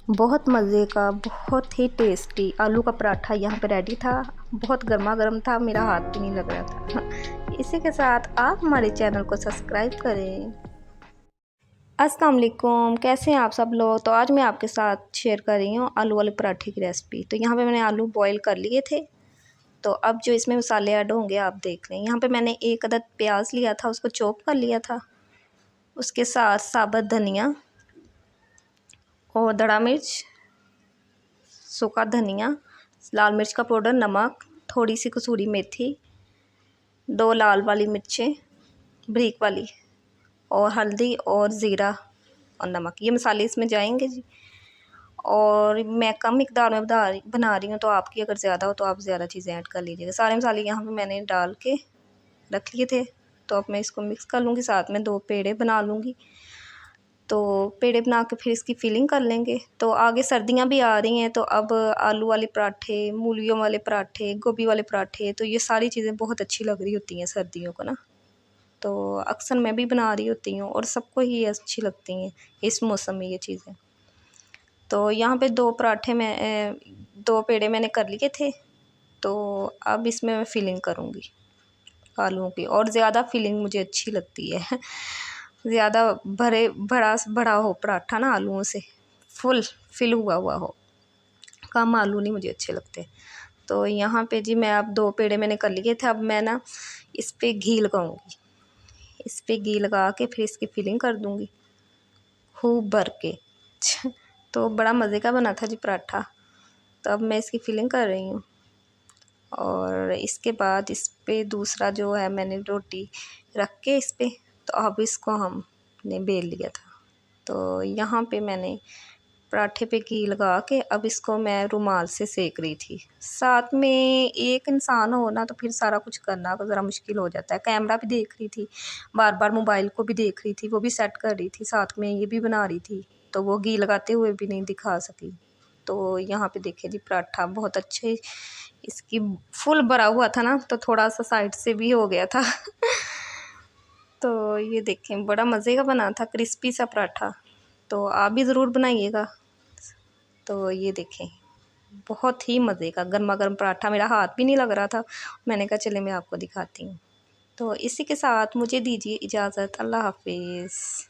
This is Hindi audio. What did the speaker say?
बहुत मज़े का, बहुत ही टेस्टी आलू का पराठा यहाँ पे रेडी था। बहुत गर्मा गर्म था, मेरा हाथ भी नहीं लग रहा था। इसी के साथ आप हमारे चैनल को सब्सक्राइब करें। अस्सलाम वालेकुम, कैसे हैं आप सब लोग। तो आज मैं आपके साथ शेयर कर रही हूँ आलू वाले पराठे की रेसिपी। तो यहाँ पे मैंने आलू बॉईल कर लिए थे। तो अब जो इसमें मसाले ऐड होंगे आप देख लें। यहाँ पे मैंने 1 अदद प्याज लिया था, उसको चॉप कर लिया था। उसके साथ साबुत धनिया और दड़ा मिर्च, सूखा धनिया, लाल मिर्च का पाउडर, नमक, थोड़ी सी कसूरी मेथी, 2 लाल वाली मिर्चें बारीक वाली, और हल्दी और ज़ीरा और नमक। ये मसाले इसमें जाएंगे जी। और मैं कम मिकदार में बना रही हूँ, तो आपकी अगर ज़्यादा हो तो आप ज़्यादा चीज़ें ऐड कर लीजिएगा। सारे मसाले यहाँ पे मैंने डाल के रख लिए थे। तो अब मैं इसको मिक्स कर लूँगी, साथ में 2 पेड़े बना लूँगी। तो पेड़े बना के फिर इसकी फिलिंग कर लेंगे। तो आगे सर्दियाँ भी आ रही हैं, तो अब आलू वाले पराठे, मूलियों वाले पराठे, गोभी वाले पराठे, तो ये सारी चीज़ें बहुत अच्छी लग रही होती हैं सर्दियों को ना। तो अक्सर मैं भी बना रही होती हूँ और सबको ही अच्छी लगती हैं इस मौसम में ये चीज़ें। तो यहाँ पे 2 पराठे मैं 2 पेड़े मैंने कर लिए थे। तो अब इसमें मैं फिलिंग करूँगी आलूओं की, और ज़्यादा फिलिंग मुझे अच्छी लगती है। ज़्यादा बड़ा हो पराठा ना, आलूओं से फुल फिल हुआ हो, कम आलू नहीं मुझे अच्छे लगते। तो यहाँ पे जी मैं अब 2 पेड़े मैंने कर लिए थे। अब मैं ना इस पे घी लगाऊंगी, इस पे घी लगा के फिर इसकी फिलिंग कर दूंगी खूब भर के। तो बड़ा मज़े का बना था जी पराठा। तो अब मैं इसकी फिलिंग कर रही हूँ, और इसके बाद इस पे दूसरा जो है मैंने रोटी रख के इस पे, तो अब इसको हमने बेल लिया था। तो यहाँ पे मैंने पराठे पे घी लगा के अब इसको मैं रुमाल से सेक रही थी। साथ में एक इंसान हो ना तो फिर सारा कुछ करना ज़रा मुश्किल हो जाता है। कैमरा भी देख रही थी, बार बार मोबाइल को भी देख रही थी, वो भी सेट कर रही थी, साथ में ये भी बना रही थी। तो वो घी लगाते हुए भी नहीं दिखा सकी। तो यहाँ पे देखिए जी पराठा बहुत अच्छे इसकी फुल भरा हुआ था ना, तो थोड़ा सा साइड से भी हो गया था। तो ये देखें बड़ा मज़े का बना था, क्रिस्पी सा पराठा। तो आप भी ज़रूर बनाइएगा। तो ये देखें बहुत ही मज़े का गर्मा गर्म पराठा, मेरा हाथ भी नहीं लग रहा था। मैंने कहा चले मैं आपको दिखाती हूँ। तो इसी के साथ मुझे दीजिए इजाज़त। अल्लाह हाफिज़।